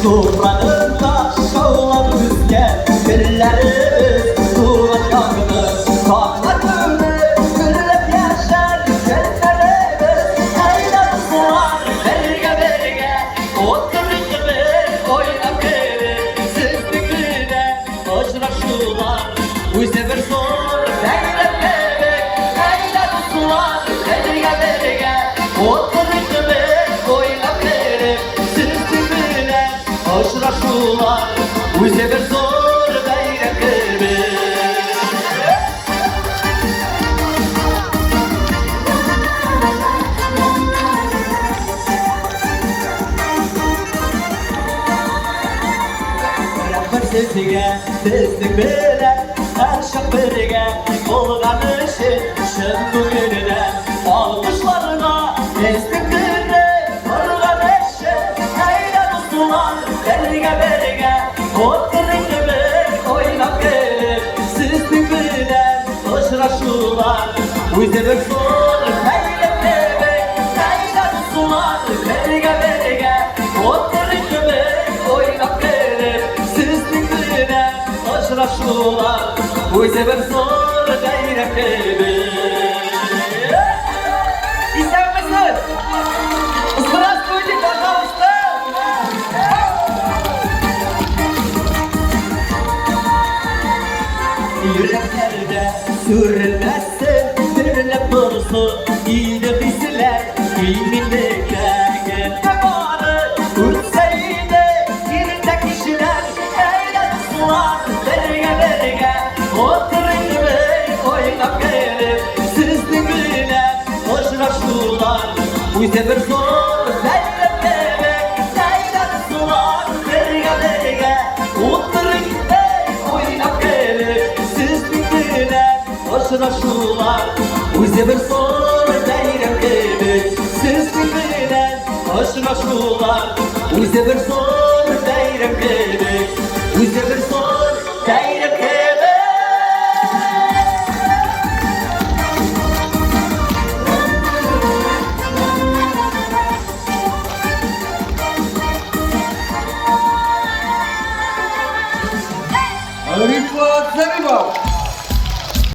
Sofranında şovlar rüzgar Güllerimiz duvar yangını Kalklarını gülüp yaşar Gönderimiz Aylarımız var Berge berge Oturun gibi oynap gibi Sizlikle hoşlaşırlar Bu sefer zor Beylep bebek Aylarımız var Berge berge Oturun gibi oynap gibi Sizlikle hoşlaşırlar Bu sefer zor bayrak gibi Rahmet sizge, sizlik bilen Aşık birge, olgan işi Şın bugününe, almışlarına Sizlik birge, olgan işi Aydan uslular, berge berge Oturun gibi oynap gelip Sizlik bilen hoşlaşırlar Bu sefer zor beylep bebek Aydan uslular, berge berge Oturun gibi oynap gelip Sizlik bilen hoşlaşırlar Bu sefer zor beylep bebek İstemezsin! Здравствуйте, пожалуйста! Yüreklerde sürülmezsin Sürülüp dursun İyi bizler İyi milletler Varı Utsaydı Yerinde kişiler Eğlensinler Berge berge Oturun gibi oynap gelip Sizlik bilen hoşlaşırlar Bu sefer zor Beylep bebek Eğlensinler Berge berge Oturun gibi oynap gelip Sizlik bilen hoşlaşırlar Bu sefer zor Beylep bebek Sizlik bilen hoşlaşırlar Bu sefer zor Beylep bebek Bu sefer zor Beylep bebek